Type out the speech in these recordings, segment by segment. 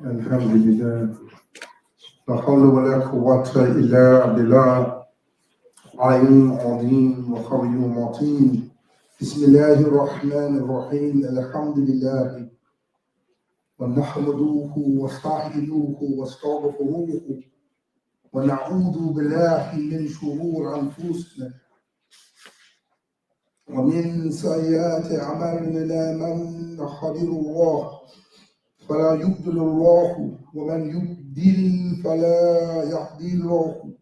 Alhamdulillah. La hawla wa la quwwata illa billah. Ayn azim wa qawiyyun mateen. Bismillahir Rahmanir Rahim. Alhamdulillah. Wa nahmaduhu wa nasta'inuhu wa nastaghfiruhu wa na'udhu billahi min shururi anfusina wa min sayyiati a'malina man yahdihillahu فلا يضل الله ومن يضلل فلا يهدي الله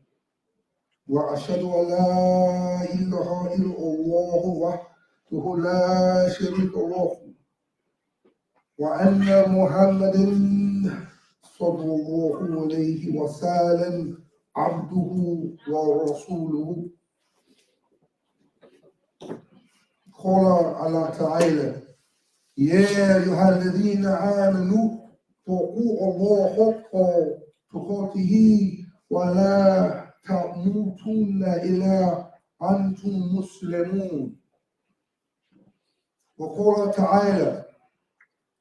وأشهد أن لا إله إلا الله وحده لا شريك له وأن محمدا صلى الله عليه وسلم عبده ورسوله. قال الله تعالى: يا أيها الذين آمنوا اتقوا الله حق تقاته ولا تموتن إلا أنتم مسلمون. وقال تعالى: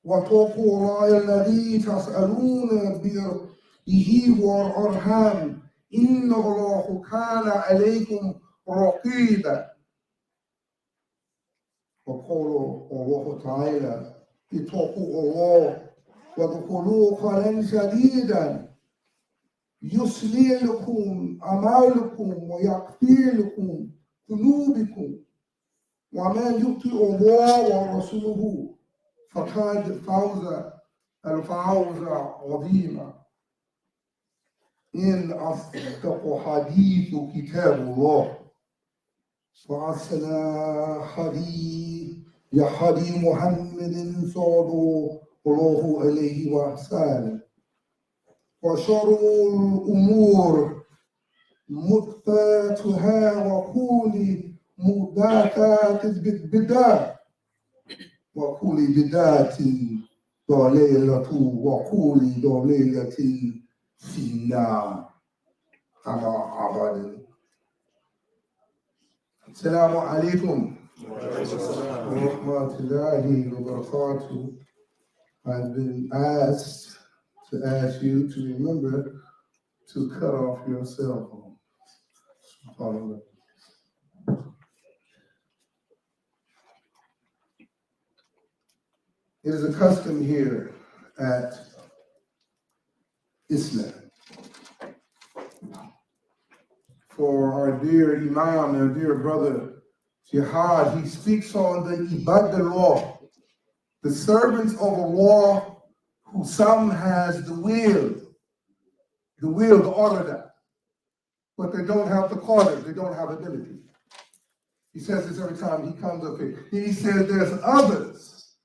واتقوا الله الذي تسألون به والأرحام إن الله كان عليكم رقيبا. وقال الله تعالى: اتقوا الله وادخلوا قولا سديدا يصلح لكم أعمالكم ويغفر لكم ذنوبكم ومن يطع الله ورسوله فقد فاز الفوز عظيما. إن أصدق حديث كتاب الله وأحسن حديث محمد صلى الله عليه وسلم وشر الأمور محدثاتها وكل محدثات بدعة وكل بدعة ضلالة وكل ضلالة في النار. أما بعد، السلام عليكم ورحمة الله وبركاته. I've been asked to ask you to remember to cut off your cell phone. It is a custom here at Islam for our dear Imam and our dear brother Jihad. He speaks on the Ibadullah, the servants of Allah, who some has the will to order that, but they don't have the qadr, they don't have ability. He says this every time he comes up here. He says there's others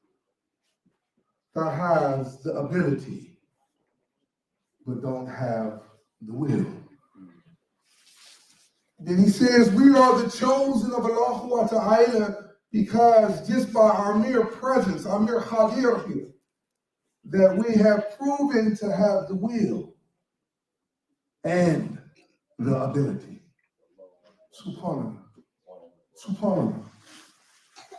that has the ability, but don't have the will. Then he says we are the chosen of Allah Ta'ala because just by our mere presence, our mere hadir here, that we have proven to have the will and the ability. Subhanallah. Subhanallah.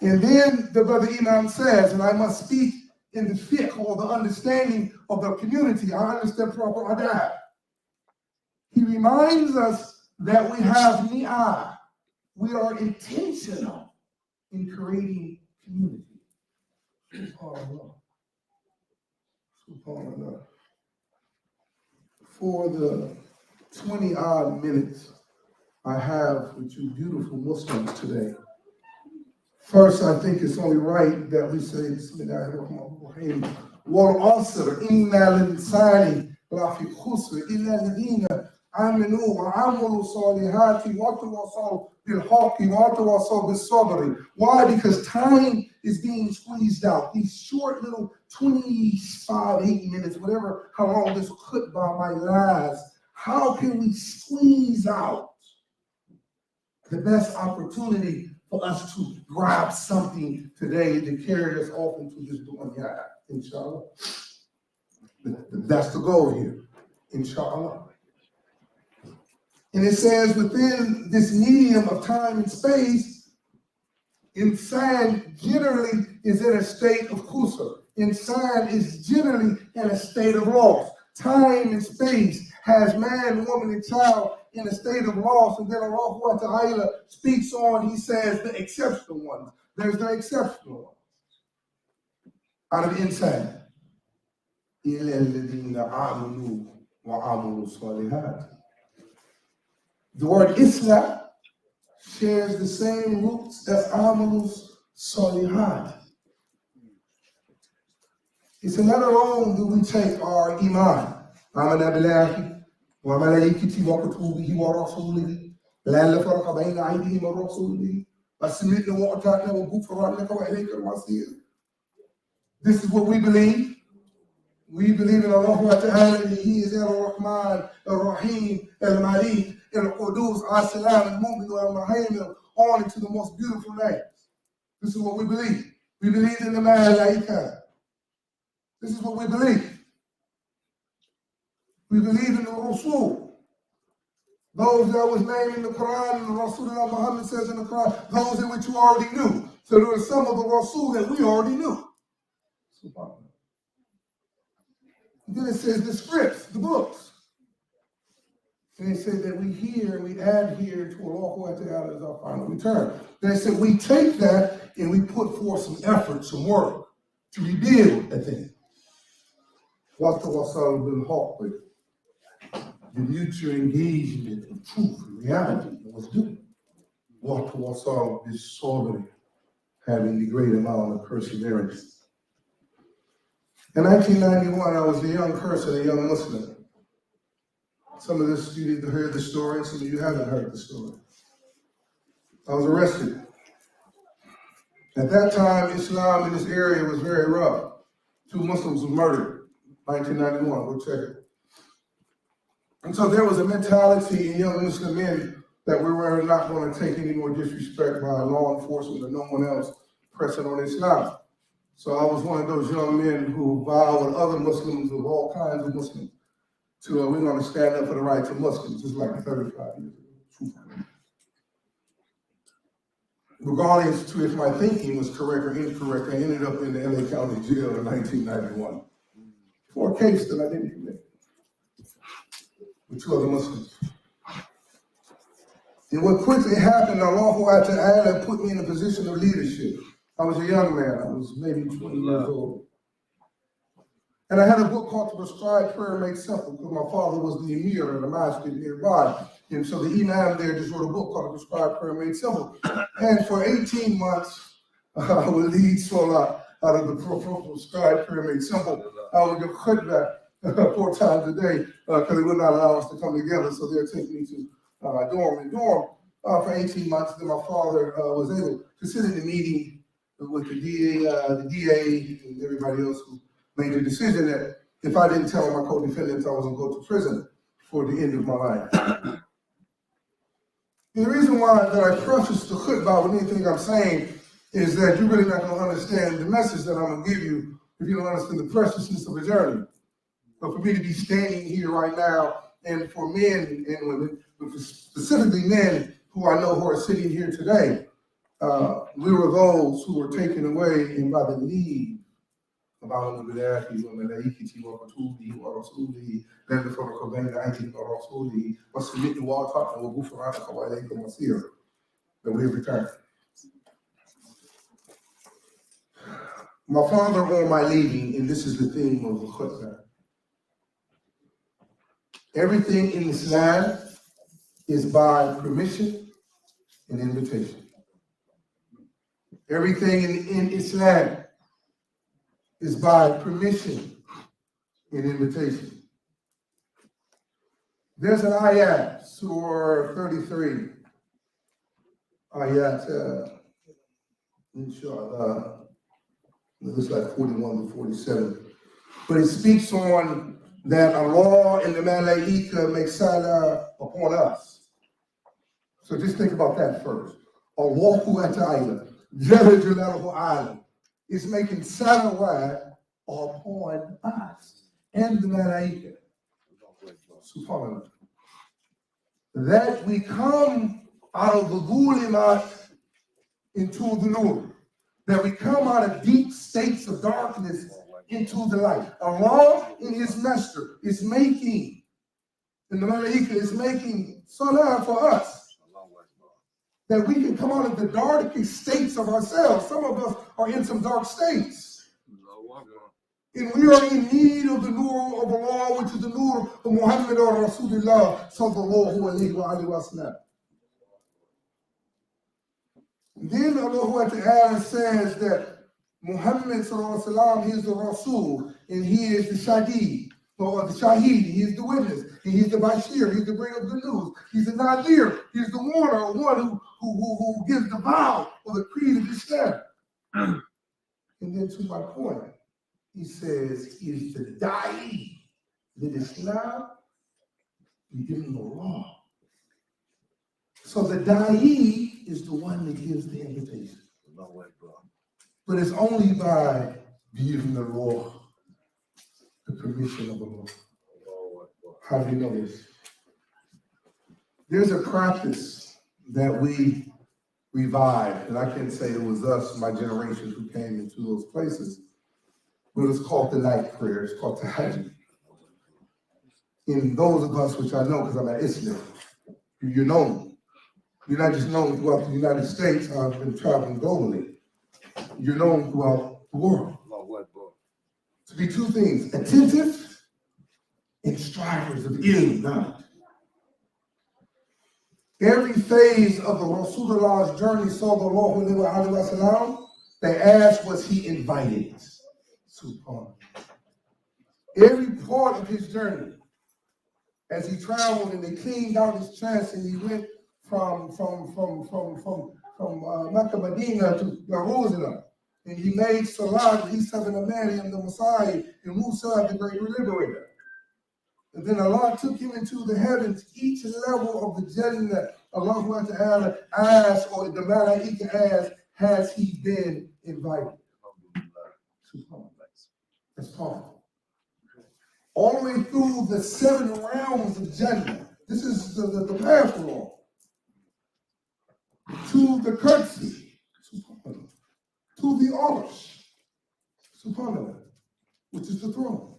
And then the brother Imam says, and I must speak in the fiqh or the understanding of the community, I understand proper adab. He reminds us that we have ni'ah. We are intentional in creating community. SubhanAllah. SubhanAllah. For the 20 odd minutes I have with you beautiful Muslims today, first, I think it's only right that we say Bismillahirrahmanirrahim. وَالْعَصْرِ إِنَّ الْإِنسَانِ لَفِي خُسْرٍ إِلَّا الَّذِينَ آمَنُوا وَعَمِلُوا الصَّالِحَاتِ وَتَوَاصَوْا بِالْحَقِّ وَتَوَاصَوْا بِالصَّبْرِ. Why? Because time is being squeezed out. These short little 25, 8 minutes, whatever, how long this khutbah might last, how can we squeeze out the best opportunity for us to grab something today to carry us off into this dunya, inshallah? That's the goal here, inshallah. And it says within this medium of time and space, insan generally is in a state of kusur. Insan is generally in a state of loss. Time and space has man, woman, and child in a state of loss, and then Allah Ta'ala speaks on, he says, the exceptional ones. There's the exceptional ones. Out of insan. إِلَّا الَّذِينَ آمَنُوا وَعَمِلُوا الصَّالِحَاتِ. The word Islam shares the same roots as Amalus Salihat. It's not alone that we take our Iman. آمنا بالله وملائكته وكتبه ورسوله لا نفرق بين أيديهم ورسوله وسمعنا وأطعنا وغفرانك وإليك المصير. This is what we believe. We believe in Allah Ta'ala, and He is Ar-Rahman, Ar-Rahim, Al-Malik, Al-Qudus, As-Salam, Al-Mu'min, Al-Muhaymin, on into the most beautiful names. This is what we believe. We believe in the Malaika. This is what we believe. We believe in the Rasul. Those that was named in the Quran, and the Rasulullah Muhammad says in the Quran, those in which you already knew. So there are some of the Rasul that we already knew. SubhanAllah. Then it says the scripts, the books. And it said that we hear and we adhere to Allah Ta'ala as our final return. Then it said we take that and we put forth some effort, some work to rebuild a thing. وَتَوَصَّلُوا بِالْحَقِّ. The mutual engagement of truth and reality that was due. وَتَوَصَّلُوا بِالصَّبْرِ. Having the great amount of perseverance. In 1991, I was a young person, a young Muslim. Some of this you either heard the story, some of you haven't heard the story. I was arrested. At that time, Islam in this area was very rough. 2 Muslims were murdered, 1991, we'll check it. And so there was a mentality in young Muslim men that we were not going to take any more disrespect by law enforcement or no one else pressing on Islam. So I was one of those young men who vowed with other Muslims of all kinds of Muslims to we're going to stand up for the rights of Muslims, just like 35 years ago. Regardless to if my thinking was correct or incorrect, I ended up in the LA County Jail in 1991 for a case that I didn't commit with 2 other Muslims. And what quickly happened, Allah Ta'ala put me in a position of leadership. I was a young man, I was maybe 20 years old. And I had a book called The Prescribed Prayer Made Simple, because my father was the emir of the mosque nearby. And so the imam there just wrote a book called The Prescribed Prayer Made Simple. And for 18 months, I would lead Salah out of the Prescribed Prayer Made Simple. I would give khutbah 4 times a day, because they would not allow us to come together, so they'd take me to dorm for 18 months. Then my father was able to sit in the meeting with the DA and everybody else who made the decision that if I didn't tell my co-defendants I was going to go to prison for the end of my life. And the reason why that I preface the khutbah with anything I'm saying is that you're really not going to understand the message that I'm going to give you if you don't understand the preciousness of the journey. But for me to be standing here right now, and for men and women, but specifically men who I know who are sitting here today, we were those who were taken away and by the lead of Allah وملائكته وكتبه ورسوله لا نفرق بين أيديهم ورسوله وسمعنا وأطعنا وغفرانك وإليك المصير, that we have returned. My father on my leaving, and this is the theme of the khutbah. Everything in Islam is by permission and invitation. Everything in Islam is by permission and invitation. There's an ayat, Surah 33, ayat, inshallah, it looks like 41 to 47. But it speaks on that Allah and the Malaika make salah upon us. So just think about that first. Allahu Ta'ala, Jalla Jalaluhu Alam, is making salah upon us and the Malaika. SubhanAllah. That we come out of the dhulimat into the nur. That we come out of deep states of darkness into the light. Allah in His Master is making, and the Malaika is making salah for us. That we can come out of the darkest states of ourselves. Some of us are in some dark states. And we are in need of the nur of Allah, which is the nur of Muhammad or Rasulullah sallallahu alayhi wa sallam. Then Allah Ta'ala says that Muhammad sallallahu alayhi wa sallam, he is the Rasul, and he is the Shahid, or the Shahid, he is the witness, and he's the Bashir, he's the bringer of the news, he's the Nadir, he's the warner, or one who gives the vow or the creed of Islam. And then to my point, he says he is the Da'i, that Islam be given the law. So the Da'i is the one that gives the invitation. But it's only by giving the law, the permission of the law. How do you know this? There's a practice that we revived, and I can't say it was us, my generation, who came into those places, but it was called the night prayer. It's called tahajjud. And those of us, which I know because I'm at Islam, you're known. You're not just known throughout the United States. I've been traveling globally. You're known throughout the world. To be two things, attentive and strivers of ilm. Every phase of the Rasulullah's journey, sallallahu alayhi wa sallam, they asked, was he invited? Subhanallah. Every part of his journey, as he traveled and they cleaned out his chest and he went from Mecca, Medina to Jerusalem, and he made Salah, Isa ibn Maryam, the Messiah, and Musa, the great liberator. And then Allah took him into the heavens. Each level of the Jannah, Allah Ta'ala asked, or the Malaika asked, has he been invited? That's powerful. All the way through the 7 realms of Jannah. This is the path along. To the curtsy, to the arsh, subhanallah, which is the throne,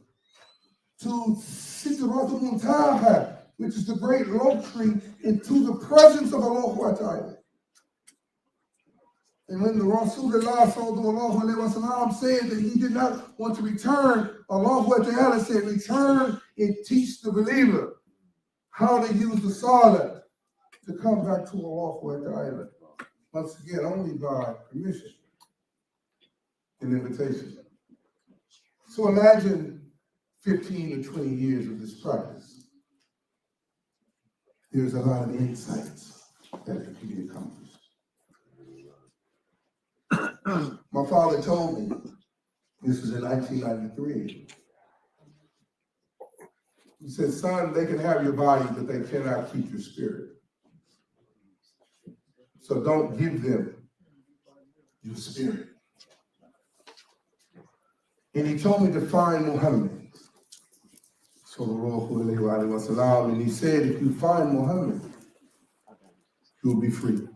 to Sidratul Muntaha, which is the great love tree, and to the presence of Allah Ta'ala. And when the Rasulullah sallallahu alayhi wa sallam said that he did not want to return, Allah Ta'ala said, return and teach the believer how to use the salah to come back to Allah Ta'ala. Once again, only by permission and invitation. So imagine 15 or 20 years of this practice. There's a lot of insights that can be accomplished. My father told me, this was in 1993, he said, son, they can have your body, but they cannot keep your spirit. So don't give them your spirit. And he told me to find Muhammad. Sallallahu alayhi wa sallam. And he said, if you find Muhammad, you'll be free.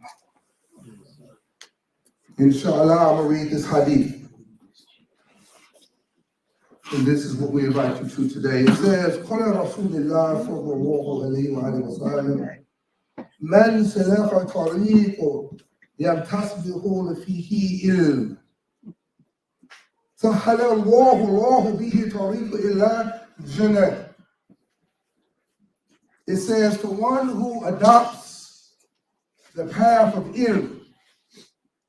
Inshallah, I'm going to read this hadith. And this is what we invite you to today. It says, قال رسول الله صلى الله عليه وآله وسلم من سلك طريق يمتصبح فيه علم سهل الله به طريق إلى الجنة. It says, the one who adopts the path of ilm,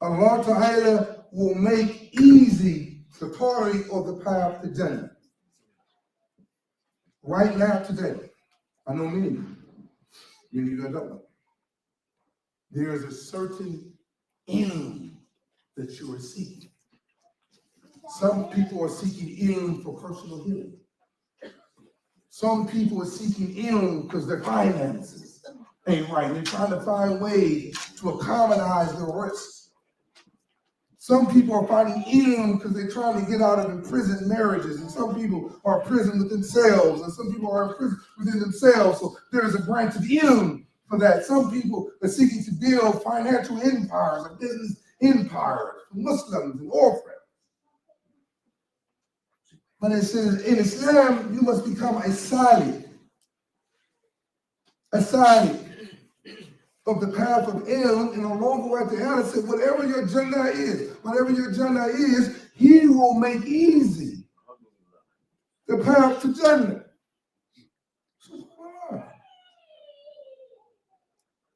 Allah Ta'ala will make easy the tariq or the path to Jannah. Right now, today, I know many of you don't know. There is a certain ilm that you are seeking. Some people are seeking ilm for personal healing. Some people are seeking ilm because their finances ain't right. They're trying to find ways to economize their risks. Some people are finding ilm because they're trying to get out of imprisoned marriages. And some people are imprisoned within themselves. And some people are imprisoned within themselves. So there's a branch of ilm for that. Some people are seeking to build financial empires or business empires for Muslims and orphans. But it says in Islam, you must become a salik of the path of ilm. And Allah Ta'ala said, whatever your Jannah is, He will make easy the path to Jannah.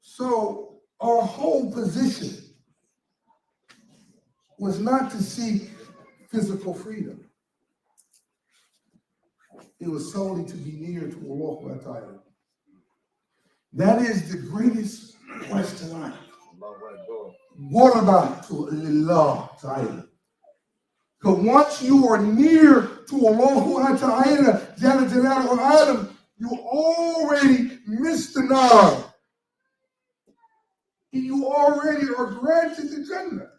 So our whole position was not to seek physical freedom. It was solely to be near to Allah Ta'ala. That is the greatest quest to life. What about to Allah Ta'ala? Because once you are near to Allah Ta'ala, Jalla Jalaluhu Alam, you already missed the nar. You already are granted the Jannah.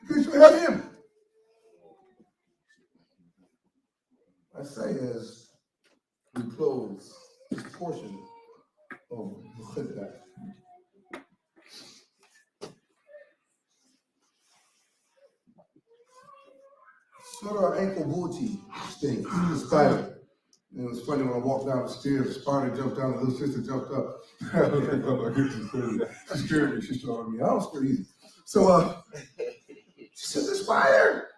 Because you have Him. I say as we close this portion of the khutbah. Surah Ankle-Booty sting, the spider. And it was funny when I walked down the stairs, the spider jumped down, the little sister jumped up. I was like, oh, she scared me, she started me. I don't scare easy. So she said, the spider.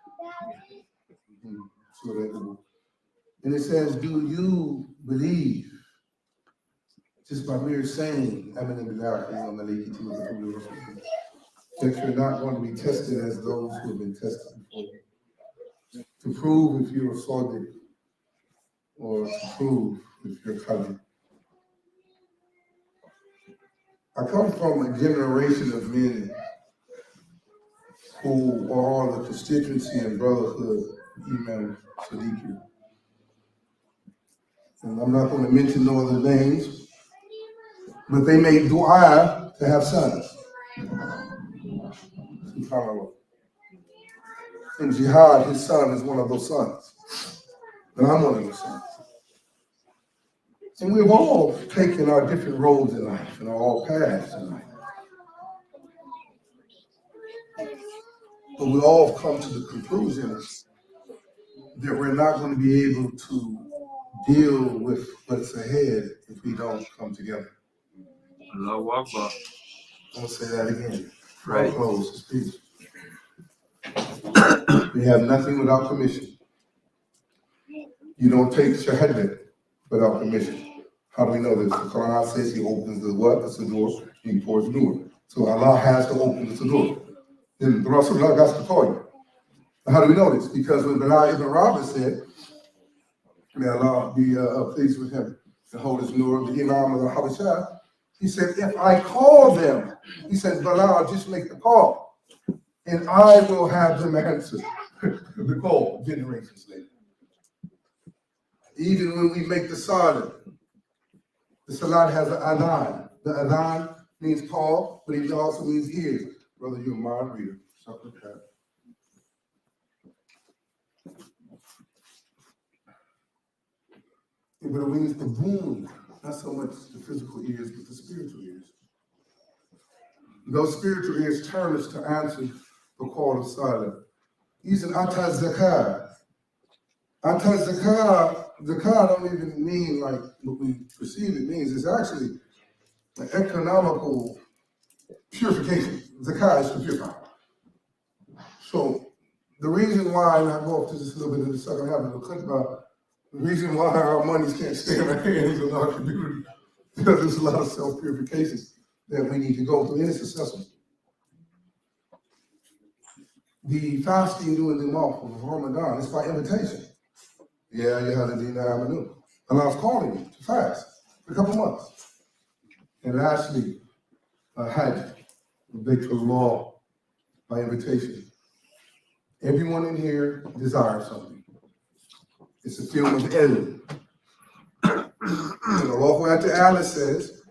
Surah Ankle-Booty. And it says, do you believe, just by mere saying, that you're not going to be tested as those who have been tested before you? To prove if you're sadiq or to prove if you're kadhib. I come from a generation of men who are the constituency and brotherhood of Imam Sadiq. And I'm not going to mention no other names, but they made dua to have sons. SubhanAllah. In jihad, his son is one of those sons. And I'm one of those sons. And we've all taken our different roads in life and all paths in life. But we all come to the conclusion that we're not going to be able to deal with what's ahead if we don't come together. Allahu Akbar. I'm going to say that again. Right. I'll close the speech. We have nothing without permission. You don't take shahadat without permission. How do we know this? The Quran says He opens the what? The door. He pours the door. So Allah has to open the door. Then the Rasulullah got to call you. How do we know this? Because when Bilal ibn Rabah said, may Allah be pleased with him, and hold his nur, the Imam of the Habashah, he said, if I call them, he said, Bilal, just make the call, and I will have them answer the call generations later. Even when we make the salat has an adhan. The adhan means call, but it also means ears. Brother, you're a mind reader. Something like that. But it means the boom, not so much the physical ears, but the spiritual ears. Those spiritual ears turn us to answer the call of salat. He's an ata-zakah. Zakah don't even mean like what we perceive it means. It's actually an economical purification. Zakah is to purify. So The reason why, and I'll go off to this a little bit in the second half of the clip, about the reason why our monies can't stay in our hands in our community, because there's a lot of self-purification that we need to go through, and it's successful. The fasting during the month of Ramadan is by invitation. Yeah, you had a Dina Amanu. Allah's calling you to fast for a couple months. And lastly, Hajj, the Baitul law by invitation. Everyone in here desires something. It's a film of ilm. And Allah Ta'ala says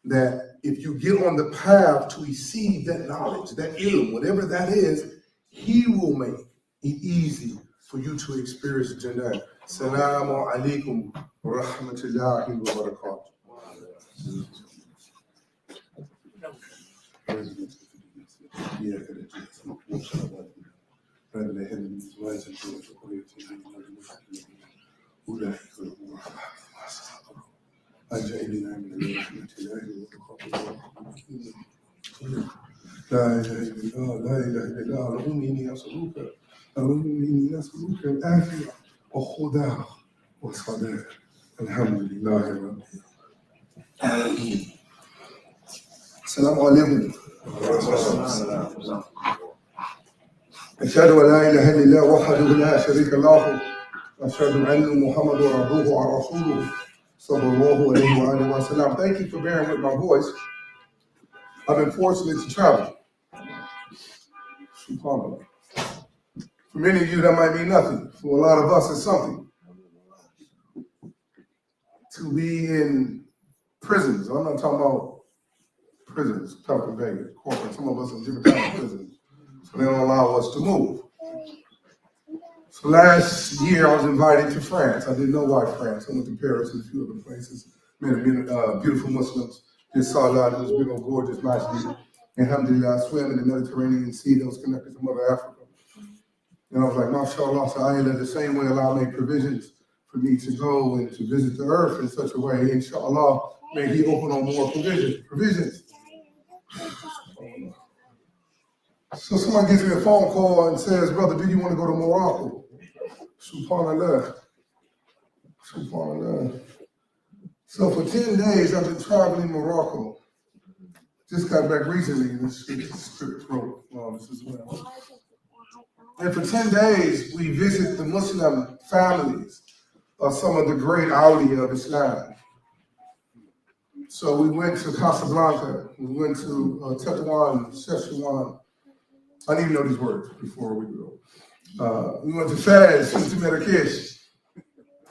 that if you get on the path to receive that knowledge, that ilm, whatever that is, He will make it easy for you to experience Jannah. Assalamu alaikum wa rahmatullahi wa barakatuh. لا إله إلا الله لا إله إلا الله اللهم إني أسألك اللهم إني أسألك العافية والخداع والصلاة الحمد لله رب العالمين. السلام عليكم. أشهد أن لا إله إلا الله وحده لا شريك له وأشهد أن محمدا عبده ورسوله صلى الله عليه وآله وسلم. Thank you for bearing with my voice. I've been fortunate to travel. For many of you, that might mean nothing. For a lot of us, it's something. To be in prisons. I'm not talking about prisons, Pelican Bay, corporate. Some of us in different kinds of prisons. So they don't allow us to move. So last year, I was invited to France. I didn't know why France. I went to Paris and a few other places. Met beautiful Muslims. Just saw a lot of this big old gorgeous masjid. Alhamdulillah, I swam in the Mediterranean Sea that was connected to Mother Africa. And I was like, mashallah, so I the same way Allah made provisions for me to go and to visit the earth in such a way, inshallah, may He open on more provisions. So someone gives me a phone call and says, brother, do you want to go to Morocco? Subhanallah. Subhanallah. So for 10 days, I've been traveling Morocco. Just got back recently, and this script wrote this as well. And for 10 days, we visit the Muslim families of some of the great awliya of Islam. So we went to Casablanca, we went to Tetuan, Szechuan. I didn't even know these words before we go. We went to Fez, went to Marrakesh.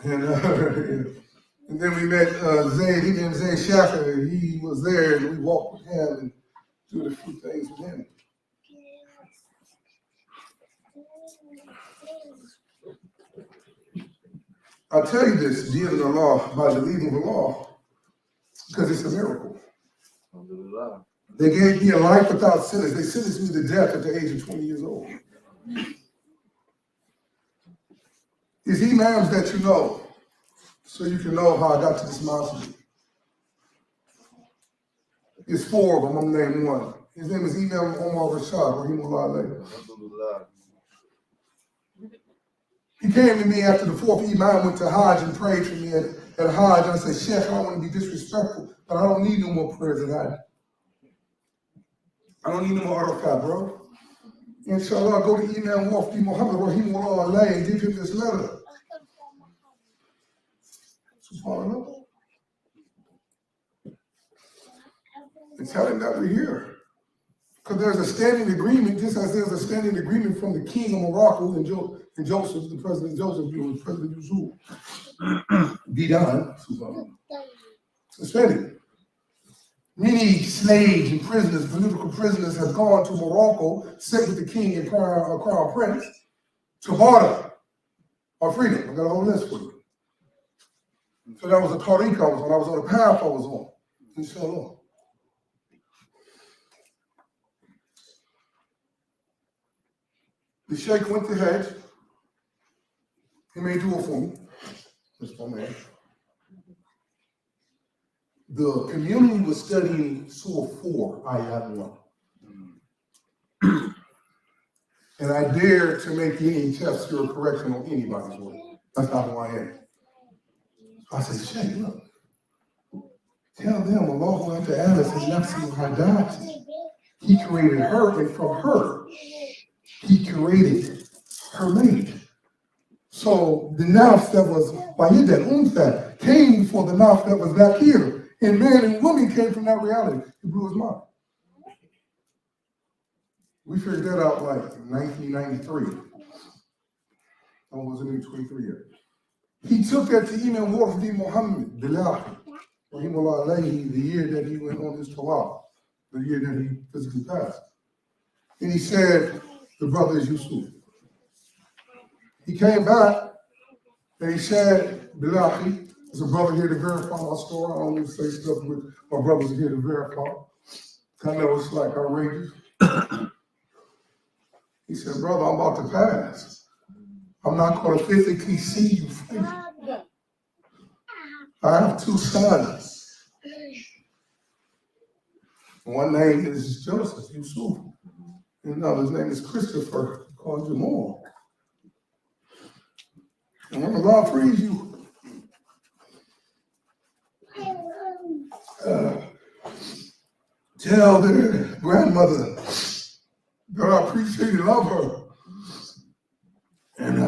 And then we met Zayd, he named Zayd Shaffer. He was there and we walked with him and did a few things with him. I tell you this, dear in Allah, by the leading of Allah, because it's a miracle. They gave me a life without sentence. They sentenced me to death at the age of 20 years old. It's imams that you know, so you can know how I got to this mosque. It's 4 of them, I'm naming one. His name is Imam Omar Rashad, Rahimullah. He came to me after the 4th Imam went to Hajj and prayed for me at Hajj. And I said, Sheikh, I don't want to be disrespectful, but I don't need no more prayers at Hajj. I don't need no more Arafat, bro. Inshallah, go to Imam Wafdi Muhammad Rahimullah and give him this letter. SubhanAllah. And tell him that we're here. Because there's a standing agreement, just as there's a standing agreement from the king of Morocco and Joseph, the President Joseph, was President Yusuf. Didan, SubhanAllah. It's standing. Many slaves and prisoners, political prisoners, have gone to Morocco, sent with the king and crown prince, to barter our freedom. I got a whole list for you. So that was a tariq I was on. I was on a path I was on. Inshallah. The sheikh went to Hajj. He made dua for me. That's my man. The community was studying Surah 4, Ayat 1. And I dare to make any test or correction on anybody's work. That's not who I am. I said, Shay, look, tell them Allah Ta'ala says nafsi hadati. He created her, and from her, he created her mate. So the nafs that was Wahidan Untha came before the nafs that was Zakir. And man and woman came from that reality. He blew his mind. We figured that out like in 1993. I wasn't even 23 yet. He took that to Imam Wardi Muhammad, Bilahi, Rahimullah alayhi, the year that he went on his tawaf, the year that he physically passed. And he said, the brother is Yusuf. He came back and he said, Bilahi, there's a brother here to verify my story. I don't even say stuff with my brothers here to verify. I know it's like outrageous. He said, brother, I'm about to pass. I'm not going to physically see you fight. I have two sons. One name is Joseph, Yusuf. And another's name is Christopher, called Jumm'ah. And when Allah frees you, tell their grandmother that I appreciate and love her. And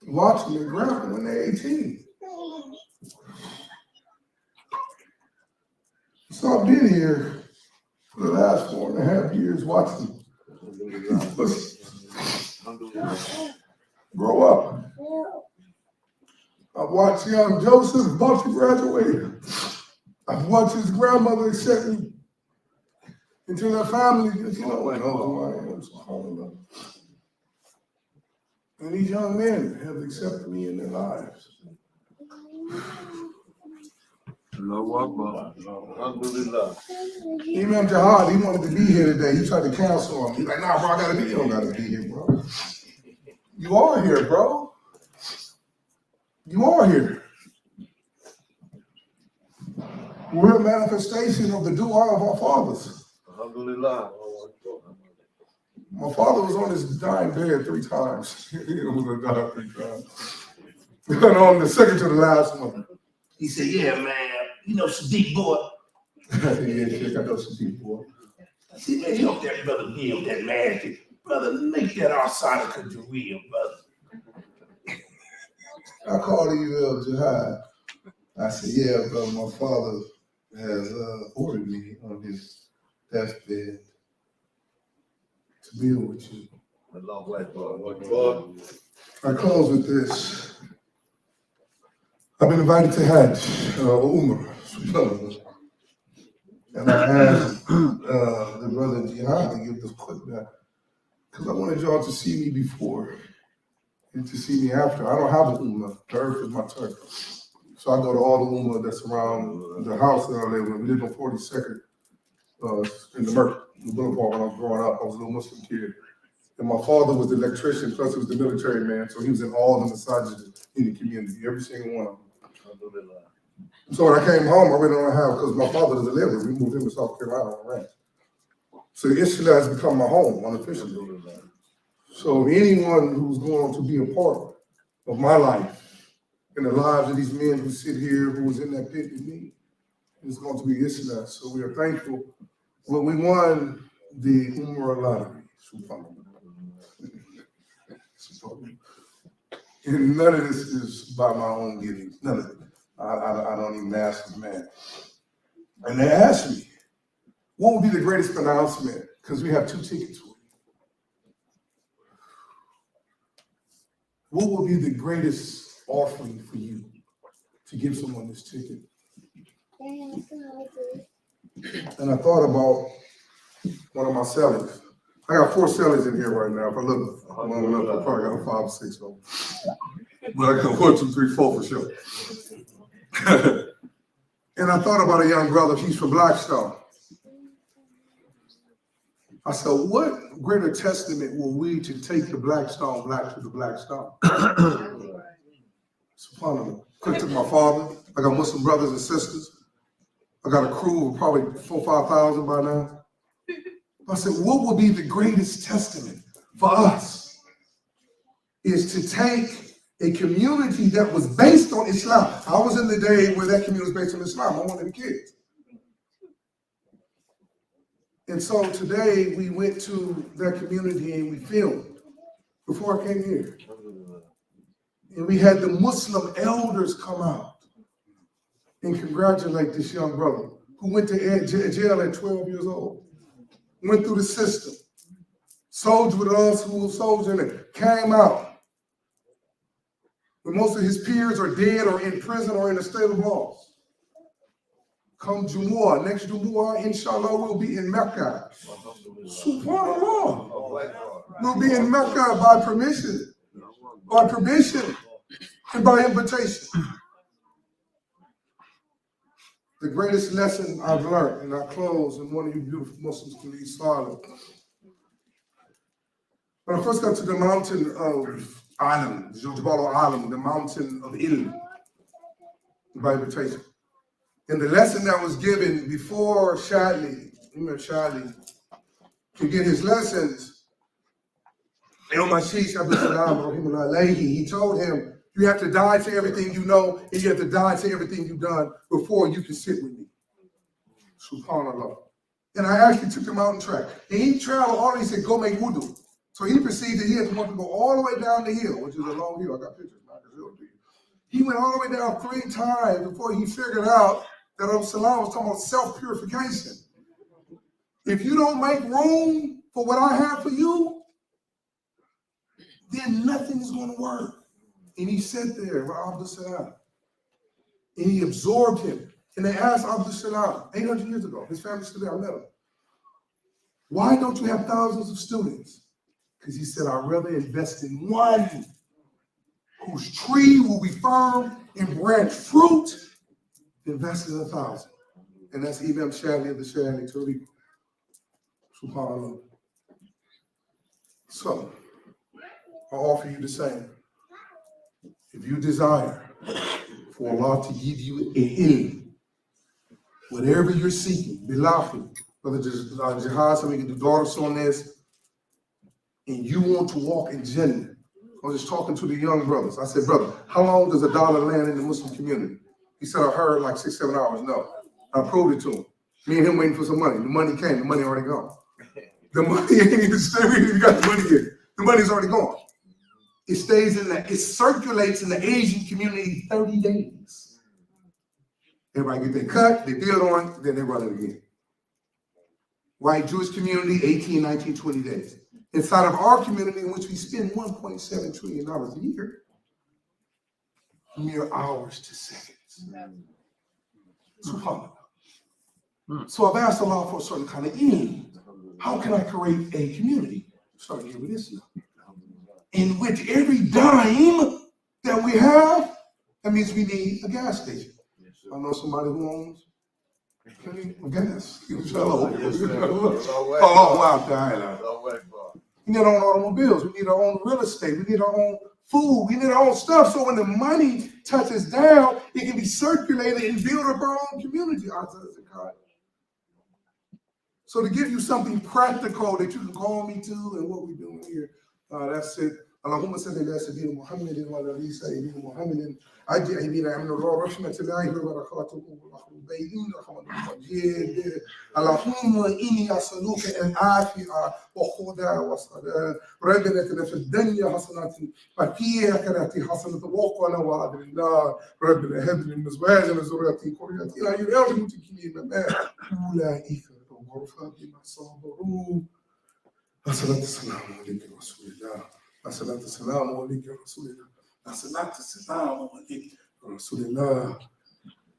watch them and grab them when they're 18. So I've been here for the last 4.5 years watching grow up. I've watched young Joseph about to graduate. I've watched his grandmother accept me into their family. You know who I am. SubhanAllah. And these young men have accepted me in their lives. Allahu Akbar. Imam Jihad, he wanted to be here today. He tried to cancel him. He's like, nah, bro, I gotta be here. You don't gotta be here, bro. You are here, bro. You are here. We're a manifestation of the dua of our fathers. Alhamdulillah. My father was on his dying bed 3 times. He was gonna die 3 times. And on the second to the last one, He said, yeah, man, you know, Sadiq boy. yeah, shit, I know some people. I said, man, help that brother build that magic. Brother, make that Arsada real, brother. I called you Jihad. I said, yeah, brother, my father has ordered me on his deathbed to build with you. I close with this. I've been invited to Hajj, Umrah, and I asked the brother Jihad to give the khutbah because I wanted y'all to see me before and to see me after. I don't have a Ummah. The earth is my turf. So I go to all the Ummah that's around the house that I live in. We lived on 42nd in the Boulevard when I was growing up. I was a little Muslim kid. And my father was the electrician, plus he was the military man, so he was in all the massages in the community, every single one of them. So when I came home, I really don't have, because my father doesn't live there. We moved him to South Carolina on ranch. So Ishla has become my home unofficially. So anyone who's going to be a part of my life and the lives of these men who sit here, who was in that pit with me, is going to be Ishla. So we are thankful. When we won the Umrah lottery, and none of this is by my own giving. None of it. I don't even ask the man. And they asked me, what would be the greatest announcement? Because we have 2 tickets for you. What would be the greatest offering for you to give someone this ticket? And I thought about one of my sellers. I got 4 sellers in here right now. If I look long enough, I probably got 5 or 6 of them. But I got 1, 2, 3, 4 for sure. And I thought about a young brother, he's from Blackstone. I said, what greater testament will we to take the Blackstone black to the Blackstone? SubhanAllah. I took my father. I got Muslim brothers and sisters. I got a crew of probably 4,000 or 5,000 by now. I said, what would be the greatest testament for us is to take a community that was based on Islam. I was in the day where that community was based on Islam. I'm one of the kids. And so today we went to that community and we filmed before I came here. And we had the Muslim elders come out and congratulate this young brother who went to jail at 12 years old, went through the system, soldiered with us who was soldiering it, came out. But most of his peers are dead or in prison or in a state of loss. Come Jumm'ah, next Jumm'ah, inshallah, we'll be in Mecca. SubhanAllah. We'll be in Mecca by permission, and by invitation. The greatest lesson I've learned, and I close, and one of you beautiful Muslims can be silent. When I first got to the mountain of Alam, Jumm'ah Alam, the mountain of Ilm, by invitation. And the lesson that was given before Shadley, Imam Shadley, to get his lessons, he told him, you have to die to everything you know, and you have to die to everything you've done before you can sit with me. SubhanAllah. And I actually took him out and track. And he traveled all, he said, go make wudu. So he perceived that he had to want to go all the way down the hill, which is a long hill. I got pictures, I can show it to you. He went all the way down 3 times before he figured out that Salam was talking about self-purification. If you don't make room for what I have for you, then nothing is going to work. And he sat there with Abdul Salam. And he absorbed him. And they asked Abdul Salam 800 years ago, his family's still there, I met him, why don't you have thousands of students? Because he said, I'd rather invest in one whose tree will be firm and branch fruit than invest in 1,000. And that's Imam Shadley of the Shadley Tariq. SubhanAllah. So, I offer you the same. If you desire for Allah to give you a ilm, whatever you're seeking, bilahi, whether it's jihad, so we can do daughters on this, and you want to walk in Jannah. I was just talking to the young brothers. I said, brother, how long does $1 land in the Muslim community? He said, I heard like 6-7 hours. No. I proved it to him. Me and him waiting for some money. The money came. The money already gone. The money ain't even stayed. We ain't even got the money yet. The money's already gone. It stays in it circulates in the Asian community 30 days. Everybody get their cut, they build on it, then they run it again. White Jewish community, 18, 19, 20 days. Inside of our community, in which we spend $1.7 trillion a year, mere hours to seconds. SubhanAllah. So I've asked Allah for a certain kind of end. How can I create a community? Starting here with Islam. In which every dime that we have, that means we need a gas station. I know somebody who owns a gas. We need our own automobiles. We need our own real estate. We need our own food. We need our own stuff. So when the money touches down, it can be circulated and build up our own community. So to give you something practical that you can call me to and what we're doing here, that's it. اللهم صل على سيدنا محمد وعلى ال سيدنا محمد اجعل بنا من رحمة الله وبركاته والبينين رحمة المجيد اللهم اني اسالك العافيه وخذا وصلاه ربنا اتنا في الدنيا حسنه وفي الاخره حسنه وقنا وعذاب النار ربنا هب لنا من ازواجنا وذرياتنا قرة اعين واجعلنا اولئك الغرفاء بما صبروا الصلاة والسلام عليك يا رسول الله الصلاة والسلام عليك يا رسول الله الصلاة والسلام عليك يا رسول الله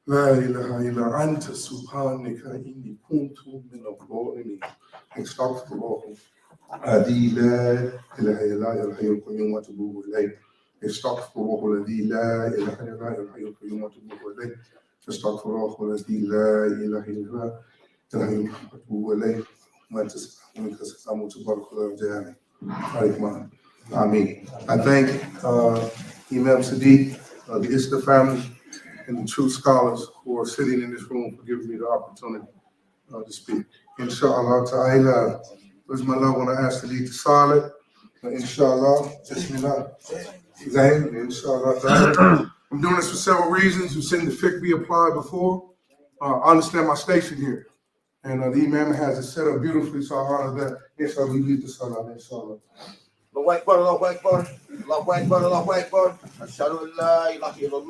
لا إله إلا أنت سبحانك إني كنت من الظالمين استغفر الله الذي لا إله إلا هو الحي القيوم وأتوب إليه استغفر الله الذي لا إله إلا هو الحي القيوم وأتوب إليه استغفر الله الذي لا إله إلا هو الحي القيوم وأتوب إليه وأنت سبحانك سلام وتبارك الله عليكم. Ameen. I thank Imam Sadiq, the Ista family, and the true scholars who are sitting in this room for giving me the opportunity to speak. Inshallah ta'ala. Where's my love when I ask to lead the silent? Inshallah. Bismillah. Zayn, inshallah. I'm doing this for several reasons. You've seen the fiqh be applied before. I understand my station here. And the Imam has it set up beautifully, so I honor that. Inshallah, we lead the salah, inshallah. Allahu Akbar, Allahu Akbar, Allahu Akbar, Allahu Akbar. Ashhadu an la ilaha illallah.